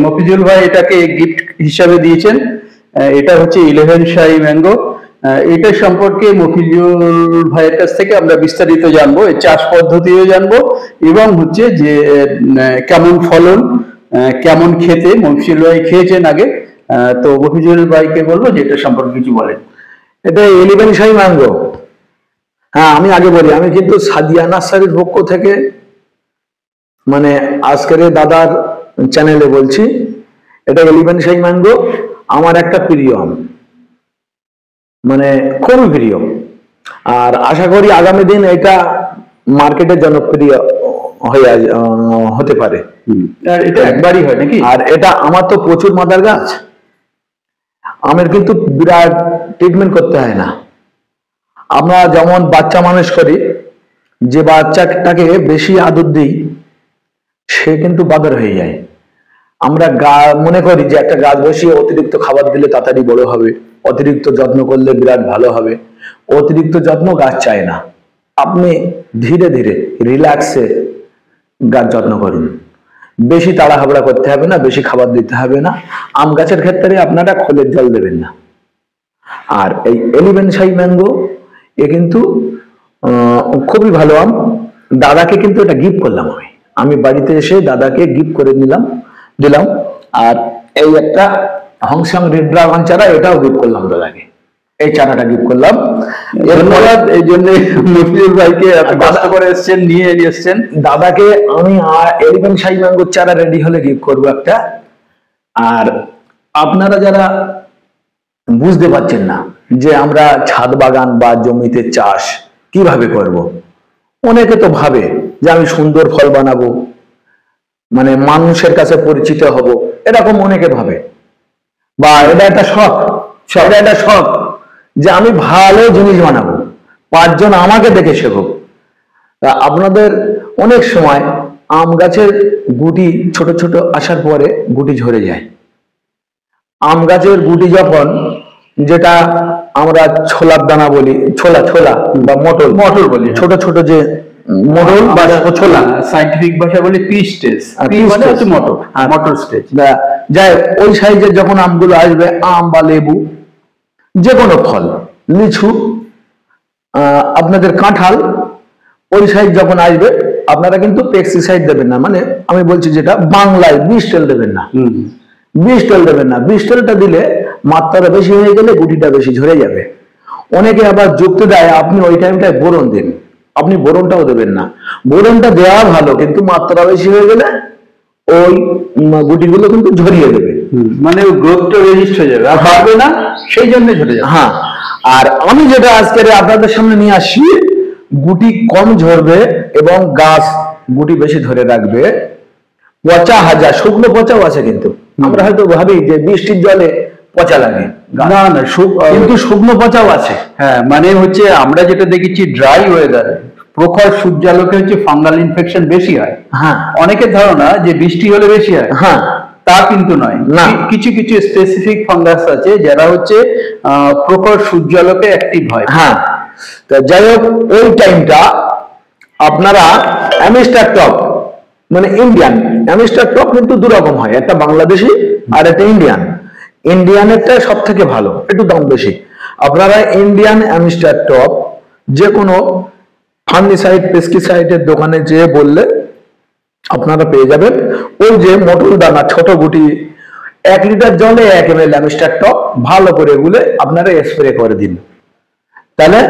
মফিজুল ভাই এটাকে গিফট হিসাবে দিয়েছেন। এটা হচ্ছে 11 শাহী ম্যাঙ্গো। এটা সম্পর্কে মফিজুল ভাইয়ের কাছ থেকে আমরা বিস্তারিত জানবো, এর চাষ পদ্ধতিও জানবো এবং হচ্ছে যে কেমন ফলন, কেমন খেতে। মফিজুল ভাই খেয়েছেন আগে, তো মফিজুল ভাইকে বলবো যে এটা সম্পর্কে কিছু বলেন। এটা 11 শাহী ম্যাঙ্গো। হ্যাঁ, আমি আগে বলি, আমি কিন্তু সাদিয়া নার্সারির পক্ষ থেকে মানে আজকের দাদার চ্যানেলে বলছি, এটা 11 শাহী ম্যাঙ্গো আমার একটা প্রিয় আম, মানে খুবই প্রিয়। আর আশা করি আগামী দিন এটা মার্কেটে জনপ্রিয় হতে পারে। আর এটা একবারই হয় নাকি? আর এটা আমার তো প্রচুর মাদার গাছ, আমের কিন্তু বিরাট ট্রিটমেন্ট করতে হয় না। আমরা যেমন বাচ্চা মানুষ করি, যে বাচ্চাটাকে বেশি আদর দিই সে কিন্তু বাদর হয়ে যায়। আমরা মনে করি যে একটা গাছ বসিয়ে অতিরিক্ত খাবার দিলে তাড়াতাড়ি বড় হবে, অতিরিক্ত যত্ন করলে বিরাট ভালো হবে। অতিরিক্ত যত্ন গাছ চায় না। আপনি ধীরে ধীরে রিল্যাক্সে গাছ যত্ন করুন, বেশি তাড়াহাবড়া করতে হবে না, বেশি খাবার দিতে হবে না। আম গাছের ক্ষেত্রে আপনারা খোলের জল দেবেন না। আর এই 11 শাহী ম্যাঙ্গো এ কিন্তু খুবই ভালো আম। দাদাকে কিন্তু এটা গিফট করলাম, আমি বাড়িতে এসে দাদাকে গিফট করে দিলাম। আর এই একটা হংসং রেড ড্রাগন চারা, এটাও গিফট করলাম দাদাকে, এই চারাটা গিফট করলাম। ধন্যবাদ এই জন্য মফিজুল ভাইকে, এত কষ্ট করে এসেছেন, নিয়ে এসেছেন। দাদাকে আমি 11 শাহী ম্যাঙ্গোর চারা রেডি হলে গিফট করবো একটা। আর আপনারা যারা বুঝতে পারছেন না যে আমরা ছাদ বাগান বা জমিতে চাষ কিভাবে করব, অনেকে তো ভাবে যে আমি সুন্দর ফল বানাবো, মানে মানুষের কাছে পরিচিত হব, এরকম অনেকে ভাবে। বা এটা একটা শখ, এটা একটা শখ যে আমি ভালো জিনিস বানাবো, 5 জন আমাকে দেখে শেখুক। আপনাদের অনেক সময় আম গাছের গুটি ছোট ছোট আসার পরে গুটি ঝরে যায়। আম গাছের গুটি যখন, যেটা আমরা ছোলার দানা বলি, ছোলা বা মটর বলি, ছোট ছোট যে মটর বা ছোলা, সায়েন্টিফিক ভাষা বলি পি স্টেজ, মানে হচ্ছে মটর স্টেজ। যাই ওই সাইজের যখন আমগুলো আসবে, আম বা লেবু যে কোনো ফল, লিচু, আপনাদের কাঁঠাল, ওই সাইজ যখন আসবে আপনারা কিন্তু পেস্টিসাইড দেবেন না। মানে আমি বলছি যেটা বাংলায় বিষ তেল দেবেন না, বিষ তেল দেবেন না। বিষ তেলটা দিলে মাত্রাটা বেশি হয়ে গেলে গুটিটা বেশি ঝরে যাবে। অনেকে আবার যুক্ত দেয় আপনি ওই টাইমটায় বোরন দিন, আপনি বোরনটাও দেবেন না। বোরনটা দেওয়া ভালো, কিন্তু মাত্রা বেশি হয়ে গেলে ওই গুটিগুলো কিন্তু ঝরিয়ে দেবে, মানে গ্রোথটা রেজিস্ট হয়ে যাবে, আর পারবে না, সেই জন্য ঝরে যাবে। হ্যাঁ, আর আমি যেটা আজকে আপনাদের সামনে নিয়ে আসি, গুটি কম ঝরবে এবং গাছ গুটি বেশি ধরে রাখবে। পচা হাজা, শুকনো পচাও আছে, কিন্তু আমরা হয়তো ভাবি যে বৃষ্টির জলে পচা লাগে, না না, কিন্তু শুকনো পচাও আছে। হ্যাঁ, মানে হচ্ছে আমরা যেটা দেখেছি ড্রাই ওয়েদারে প্রখর সূর্যালোকে হচ্ছে ফাঙ্গাল ইনফেকশন বেশি হয়। হ্যাঁ, অনেকের ধারণা যে বৃষ্টি হলে বেশি হয়, হ্যাঁ, তা কিন্তু নয়। কিছু কিছু স্পেসিফিক ফাঙ্গাস আছে যারা হচ্ছে প্রখর সূর্যালোকে অ্যাক্টিভ হয়। হ্যাঁ, তো যাই হোক, ওই টাইমটা আপনারা অ্যামিস্টার টপ, মানে ইন্ডিয়ান অ্যামিস্টার টপ কিন্তু দু রকম হয়, একটা বাংলাদেশি আর একটা ইন্ডিয়ান। ইন্ডিয়ানেরটা সব থেকে ভালো, একটু দাম বেশি। আপনারা ইন্ডিয়ান অ্যামিস্টার টপ যে কোনো ফাঙ্গিসাইড পেস্টিসাইডের দোকানে যেয়ে বললে আপনারা পেয়ে যাবেন। ওই যে মটর দানা ছোট গুটি, 1 লিটার জলে 1 ml অ্যামিস্টার টপ ভালো করে গুলে আপনারা স্প্রে করে দিন। তাহলে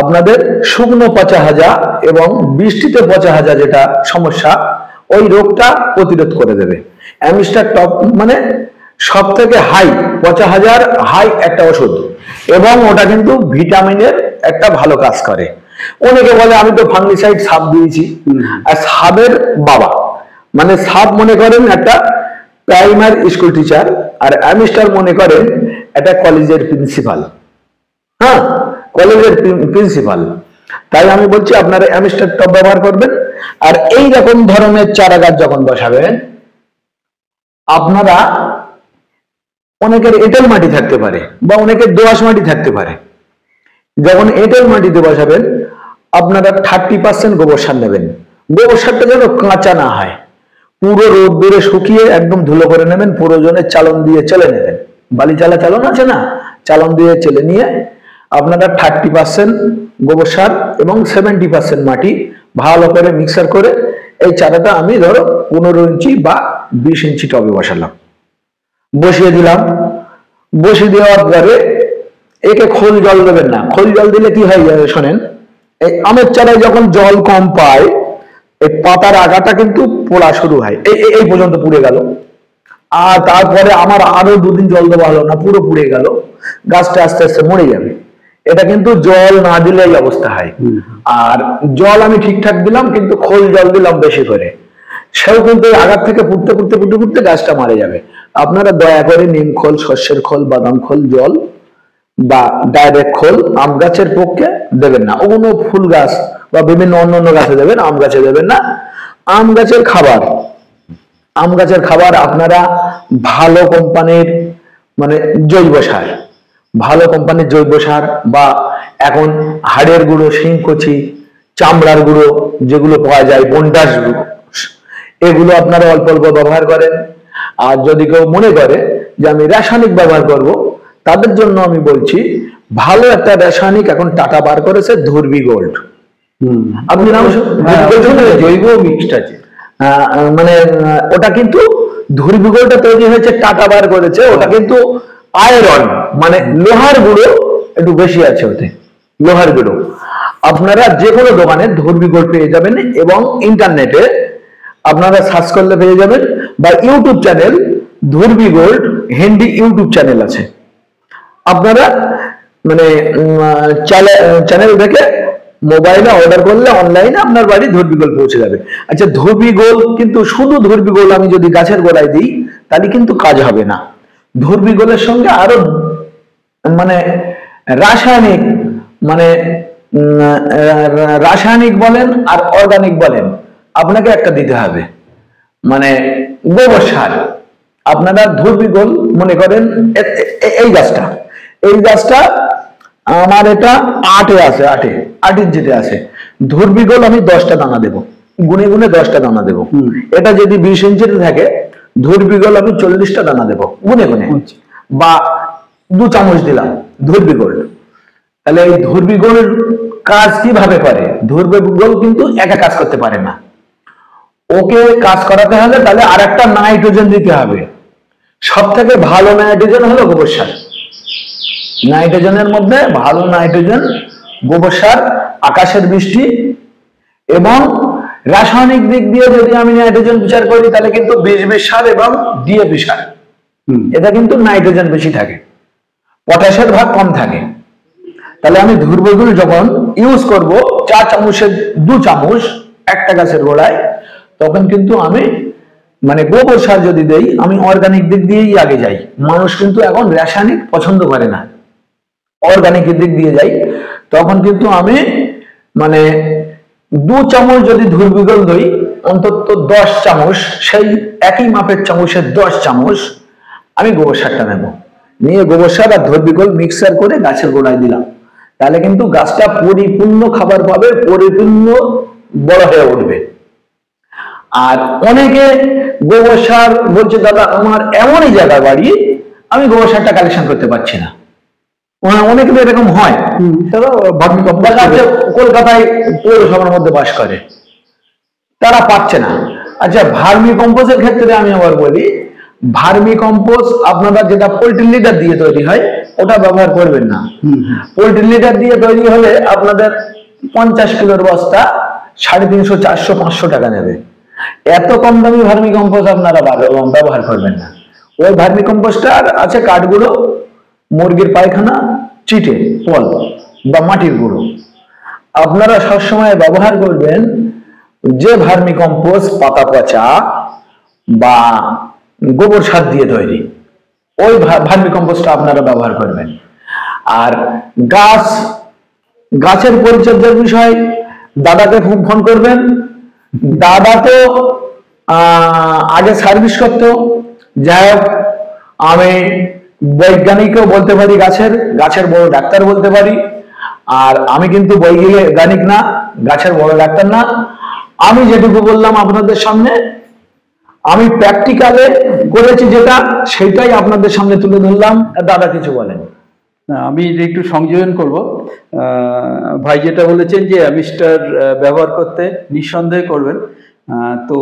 আপনাদের শুকনো পচা হাজা এবং বৃষ্টিতে পচা হাজা যেটা সমস্যা, ওই রোগটা প্রতিরোধ করে দেবে। অ্যামিস্টার টপ মানে সব থেকে হাই, পচা হাজার হাই একটা ওষুধ, এবং ওটা কিন্তু ভিটামিনের একটা ভালো কাজ করে। অনেকে বলে আমি তো ফাঙ্গিসাইড সাপ দিয়েছি, আর সাপের বাবা, মানে সাপ মনে করেন একটা প্রাইমারি স্কুল টিচার, আর অ্যামিস্টার মনে করেন একটা কলেজের প্রিন্সিপাল। হ্যাঁ, কলেজের প্রিন্সিপাল। তাই আমি বলছি আপনারা অ্যামিস্টার টপ ব্যবহার করবেন। আর এই রকম ধরনের চারা গাছ যখন বসাবেন, আপনারা, অনেকের এঁটেল মাটি থাকতে পারে বা অনেকের দোআঁশ মাটি থাকতে পারে, যখন এঁটেল মাটিতে বসাবেন আপনারা 30% গোবর সার নেবেন। গোবর সারটা যেন কাঁচা না হয়, পুরো রোদ্দুরে শুকিয়ে একদম ধুলো করে নেবেন, প্রয়োজনে চালন দিয়ে চেলে নেবেন, বালি চালা চালন আছে না, চালন দিয়ে চেলে নিয়ে আপনারা 30% গোবর সার এবং 70% মাটি ভালো করে মিক্সার করে এই চারাটা আমি ধরো 15 ইঞ্চি বা 20 ইঞ্চি টবে বসালাম, বসিয়ে দিলাম। বসিয়ে দেওয়ার পরে একে খোল জল দেবেন না, খোল জল দিলে কি হয় শোনেন, এই আমের চারায় যখন জল কম পায় এই পাতার আগাটা কিন্তু পোড়া শুরু হয়, এই পর্যন্ত পুড়ে গেল। আর তারপরে আমার আরো 2 দিন জল দেওয়া হলো না, পুরো পুড়ে গেল, গাছটা আস্তে আস্তে মরে যাবে। এটা কিন্তু জল না দিলে এই অবস্থা হয়। আর জল আমি ঠিকঠাক দিলাম, কিন্তু খোল জল দিলাম বেশি করে, সেও কিন্তু আগার থেকে ফুটতে ফুটতে ফুটতে ফুটতে গাছটা মারা যাবে। আপনারা দয়া করে নিম খোল, শস্যের খোল, বাদাম খোল জল বা ডাইরেক্ট খোল আম গাছের পক্ষে দেবেন না। ওগুলো ফুল গাছ বা বিভিন্ন অন্য গাছে দেবেন, আম গাছে দেবেন না। আম গাছের খাবার, আম গাছের খাবার আপনারা ভালো কোম্পানির মানে জৈব সার, ভালো কোম্পানির জৈব সার বা এখন হাড়ের গুঁড়ো, শিংকুচি, চামড়ার গুঁড়ো যেগুলো পাওয়া যায়, বন্ডাস, এগুলো আপনারা অল্প অল্প ব্যবহার করেন। আর যদি কেউ মনে করে যে আমি রাসায়নিক ব্যবহার করব, তাদের জন্য আমি বলছি ভালো একটা রাসায়নিক এখন টাটা বার করেছে, ধর্বি গোল্ড। আপনি নাম জৈব মিক্সড আছে, মানে ওটা কিন্তু ধর্বি গোল্ডটা তৈরি হয়েছে, টাটা বার করেছে। ওটা কিন্তু আয়রন মানে লোহার গুঁড়ো একটু বেশি আছে ওতে, লোহার গুঁড়ো। আপনারা যে কোনো দোকানে ধর্বি গোল্ড পেয়ে যাবেন এবং ইন্টারনেটে আপনারা সার্চ করলে পেয়ে যাবেন, বা ইউটিউব চ্যানেল ধর্বি গোল্ড হিন্দি ইউটিউব চ্যানেল আছে, আপনারা মানে চ্যানেল দেখে মোবাইলে অর্ডার করলে অনলাইনে আপনার বাড়ি ধর্বি গোল্ড পৌঁছে যাবে। আচ্ছা, ধর্বি গোল্ড কিন্তু শুধু ধর্বি গোল্ড আমি যদি গাছের গোড়ায় দিই তাহলে কিন্তু কাজ হবে না। ধর্বি গোল্ডের সঙ্গে আরো মানে রাসায়নিক মানে রাসায়নিক বলেন আর অর্গানিক বলেন, আপনাকে একটা দিতে হবে, মানে গোবর সার। আপনারা ধর্বি গোল্ড মনে করেন এই গাছটা আমার এটা 8 আছে, 8 ইঞ্চিতে আছে। ধর্বি গোল্ড আমি 10টা দানা দেবো, গুনে গুনে 10টা দানা দেবো। এটা যদি 20 ইঞ্চিতে থাকে, ধর্বি গোল্ড আমি 40টা দানা দেবো গুনে গুনে, বা 2 চামচ দিলাম ধর্বি গোল্ড। তাহলে এই ধর্বি গোল্ড কাজ কিভাবে করে? ধর্বি গোল্ড কিন্তু একা কাজ করতে পারে না, ওকে কাজ করাতে হলে তাহলে আর একটা নাইট্রোজেন দিতে হবে। সব থেকে ভালো নাইট্রোজেন হলো গোবর সার। নাইট্রোজেনের মধ্যে ভালো নাইট্রোজেন গোবর সার, আকাশের বৃষ্টি, এবং রাসায়নিক দিক দিয়ে যদি আমি নাইট্রোজেন বিচার করি তাহলে কিন্তু 20-20 সার এবং ডিএপি সার, এটা কিন্তু নাইট্রোজেন বেশি থাকে, পটাশের ভাগ কম থাকে। তাহলে আমি ধর্বি গোল্ড যখন ইউজ করব 4 চামচের 2 চামচ একটা গাছের গোড়ায়, তখন কিন্তু আমি মানে গোবর সার যদি দেই, আমি অর্গানিক দিক দিয়েই আগে যাই। মানুষ কিন্তু এখন রাসায়নিক পছন্দ করে না, অর্গানিক দিক দিয়ে যাই। তখন কিন্তু আমি মানে 2 চামচ যদি ধর্বি গোল্ড দিই, অন্তত 10 চামচ, সেই একই মাপের চামচের 10 চামচ আমি গোবর সারটা নেব, নিয়ে গোবর সার আর ধর্বি গোল্ড মিক্সার করে গাছের গোড়ায় দিলাম। তাহলে কিন্তু গাছটা পরিপূর্ণ খাবার পাবে, পরিপূর্ণ বড় হয়ে উঠবে। আর অনেকে গোবর সার বলছে, দাদা আমার এমনই জায়গা বাড়ি, আমি গোবর সারটা কালেকশন করতে পারছি না। অনেকে এরকম হয়, কলকাতায় পৌরসভার মধ্যে বাস করে, তারা পাচ্ছে না। আচ্ছা, ভার্মি কম্পোস্টের ক্ষেত্রে আমি আবার বলি, ভার্মি কম্পোস্ট আপনারা যেটা পোল্ট্রি লিটার দিয়ে তৈরি হয় ওটা ব্যবহার করবেন না। পোল্ট্রি লিটার দিয়ে তৈরি হলে আপনাদের 50 কিলোর বস্তা 350, 400, 500 টাকা নেবে। এত কম দামি ভার্মি কম্পোস্ট আপনারা ব্যবহার করবেন না। ওই ভার্মি কম্পোস্টার আছে কাঠগুলো, মুরগির পায়খানা, চিটে ফল বা মাটির গুঁড়ো। আপনারা সবসময় ব্যবহার করবেন যে ভার্মি কম্পোস্ট পাতা পচা বা গোবর সার দিয়ে তৈরি, ওই ভার্মি কম্পোস্টটা আপনারা ব্যবহার করবেন। আর গাছের পরিচর্যার বিষয় দাদাকে ফোন করবেন। দাদা তো আগে সার্ভিস করতো, যাই হোক আমি বৈজ্ঞানিকও বলতে পারি, গাছের বড় ডাক্তার বলতে পারি। আর আমি কিন্তু বৈজ্ঞানিক না, গাছের বড় ডাক্তার না। আমি যেটুকু বললাম আপনাদের সামনে, আমি প্র্যাকটিক্যালে করেছি যেটা, সেটাই আপনাদের সামনে তুলে ধরলাম। দাদা কিছু বলেন। আমি একটু সংযোজন করব। ভাই যেটা বলেছেন যে অ্যামিস্টার ব্যবহার করতে নিঃসন্দেহে করবেন, তো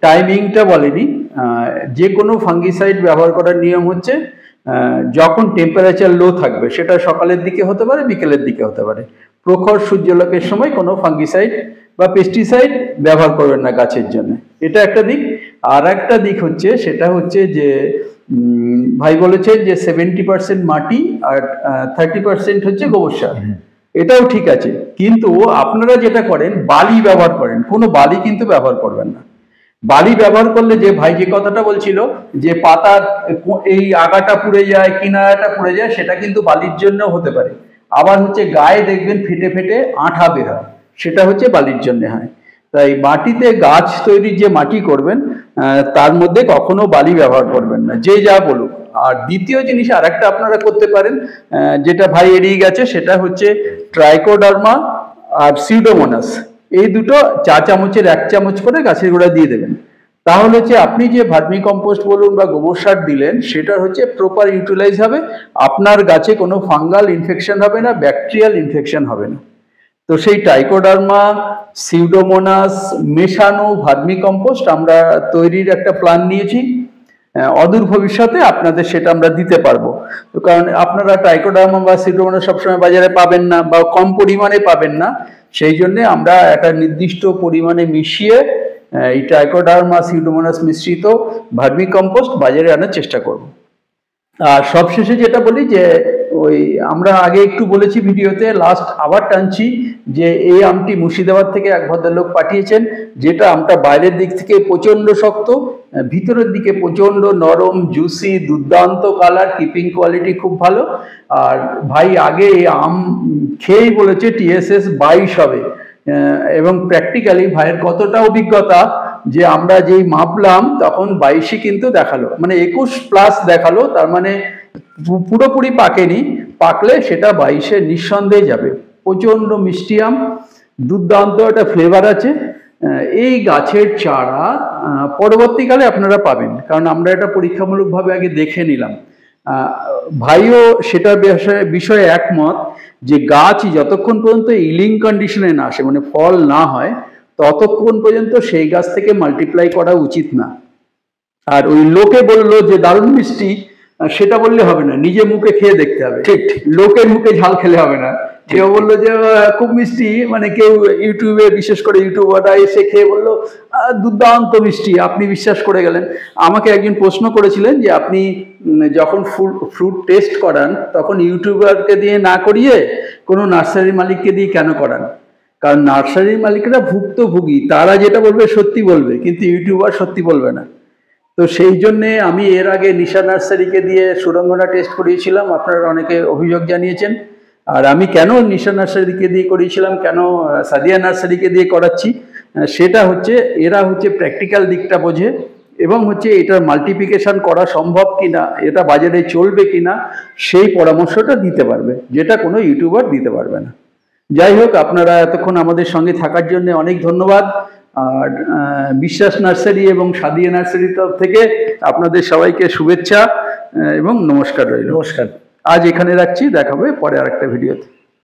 টাইমিংটা বলেনি। যে কোনো ফাঙ্গিসাইড ব্যবহার করার নিয়ম হচ্ছে যখন টেম্পারেচার লো থাকবে, সেটা সকালের দিকে হতে পারে, বিকেলের দিকে হতে পারে। প্রখর সূর্যালোকের সময় কোনো ফাঙ্গিসাইড বা পেস্টিসাইড ব্যবহার করবেন না গাছের জন্য, এটা একটা দিক। আর একটা দিক হচ্ছে, সেটা হচ্ছে যে ভাই বলেছেন যে 70% মাটি আর 30% হচ্ছে গোবর সার, এটাও ঠিক আছে। কিন্তু আপনারা যেটা করেন, বালি ব্যবহার করেন, কোনো বালি কিন্তু ব্যবহার করবেন না। বালি ব্যবহার করলে যে ভাই যে কথাটা বলছিল যে পাতার এই আগাটা পুড়ে যায়, কিনারাটা পুড়ে যায়, সেটা কিন্তু বালির জন্য হতে পারে। আবার হচ্ছে গায়ে দেখবেন ফেটে ফেটে আঠা বের হয়, সেটা হচ্ছে বালির জন্য হয়। তাই মাটিতে গাছ তৈরির যে মাটি করবেন, তার মধ্যে কখনো বালি ব্যবহার করবেন না, যে যা বলুক। আর দ্বিতীয় জিনিস আর একটা আপনারা করতে পারেন, যেটা ভাই এড়িয়ে গেছে, সেটা হচ্ছে ট্রাইকোডার্মা আর সিউডোমোনাস, এই দুটো 4 চামচের 1 চামচ করে গাছের গোড়ায় দিয়ে দেবেন। তাহলে হচ্ছে আপনি যে ভার্মি কম্পোস্ট বলুন বা গোবর সার দিলেন, সেটা হচ্ছে প্রপার ইউটিলাইজ হবে, আপনার গাছে কোনো ফাঙ্গাল ইনফেকশন হবে না, ব্যাকটেরিয়াল ইনফেকশন হবে না। তো সেই ট্রাইকোডার্মা, সিউডোমোনাস মেশানো ভার্মি কম্পোস্ট আমরা তৈরির একটা প্ল্যান নিয়েছি। অদূর ভবিষ্যতে আপনাদের সেটা আমরা দিতে পারবো। তো কারণ আপনারা ট্রাইকোডার্মা বা সিউডোমোনাস সবসময় বাজারে পাবেন না, বা কম পরিমাণে পাবেন না, সেই জন্য আমরা একটা নির্দিষ্ট পরিমাণে মিশিয়ে এই ট্রাইকোডার্মা সিউডোমোনাস মিশ্রিত ভার্মি কম্পোস্ট বাজারে আনার চেষ্টা করব। আর সবশেষে যেটা বলি যে ওই আমরা আগে একটু বলেছি ভিডিওতে, লাস্ট আবার টানছি যে এই আমটি মুর্শিদাবাদ থেকে এক ভদ্রলোক পাঠিয়েছেন, যেটা আমটা বাইরের দিক থেকে প্রচন্ড শক্ত, ভিতরের দিকে প্রচন্ড নরম, জুসি, দুর্দান্ত কালার, কিপিং কোয়ালিটি খুব ভালো। আর ভাই আগে এই আম খেয়েই বলেছে TSS 22 হবে, এবং প্র্যাকটিক্যালি ভাইয়ের কতটা অভিজ্ঞতা যে আমরা যেই মাপলাম তখন 22ই কিন্তু দেখালো, মানে 21+ দেখালো, তার মানে পুরোপুরি পাকেনি, পাকলে সেটা 22-এ নিঃসন্দেহে যাবে। প্রচন্ড মিষ্টি আম, দুর্দান্ত একটা ফ্লেভার আছে। এই গাছের চারা পরবর্তীকালে আপনারা পাবেন, কারণ আমরা এটা পরীক্ষামূলকভাবে আগে দেখে নিলাম। ভাইও সেটা বিষয়ে একমত যে গাছ যতক্ষণ পর্যন্ত ইলিং কন্ডিশনে না আসে, মানে ফল না হয়, ততক্ষণ পর্যন্ত সেই গাছ থেকে মাল্টিপ্লাই করা উচিত না। আর ওই লোকে বললো যে দারুণ মিষ্টি, সেটা বললে হবে না, নিজে মুখে খেয়ে দেখতে হবে। ঠিক ঠিক, লোকের মুখে ঝাল খেলে হবে না। কেউ বললো যে খুব মিষ্টি, মানে কেউ ইউটিউবে, বিশেষ করে ইউটিউবাররা এসে খেয়ে বললো দুর্দান্ত মিষ্টি, আপনি বিশ্বাস করে গেলেন। আমাকে একজন প্রশ্ন করেছিলেন যে আপনি যখন ফ্রুট টেস্ট করান, তখন ইউটিউবারকে দিয়ে না করিয়ে কোনো নার্সারির মালিককে দিয়ে কেন করান? কারণ নার্সারির মালিকরা ভুক্তভোগী, তারা যেটা বলবে সত্যি বলবে, কিন্তু ইউটিউবার সত্যি বলবে না। তো সেই জন্যে আমি এর আগে নিশা নার্সারিকে দিয়ে সুরঙ্গনা টেস্ট করিয়েছিলাম, আপনারা অনেকে অভিযোগ জানিয়েছেন। আর আমি কেন নিশা নার্সারিকে দিয়ে করিয়েছিলাম, কেন সাদিয়া নার্সারিকে দিয়ে করাচ্ছি, সেটা হচ্ছে এরা হচ্ছে প্র্যাকটিক্যাল দিকটা বোঝে, এবং হচ্ছে এটার মাল্টিপ্লিকেশন করা সম্ভব কিনা, এটা বাজারে চলবে কিনা, সেই পরামর্শটা দিতে পারবে, যেটা কোনো ইউটিউবার দিতে পারবে না। যাই হোক, আপনারা এতক্ষণ আমাদের সঙ্গে থাকার জন্য অনেক ধন্যবাদ। আর বিশ্বাস নার্সারি এবং সাদিয়া নার্সারির তরফ থেকে আপনাদের সবাইকে শুভেচ্ছা এবং নমস্কার রইল। নমস্কার। আজ এখানে রাখছি, দেখা হবে পরে আরেকটা ভিডিওতে।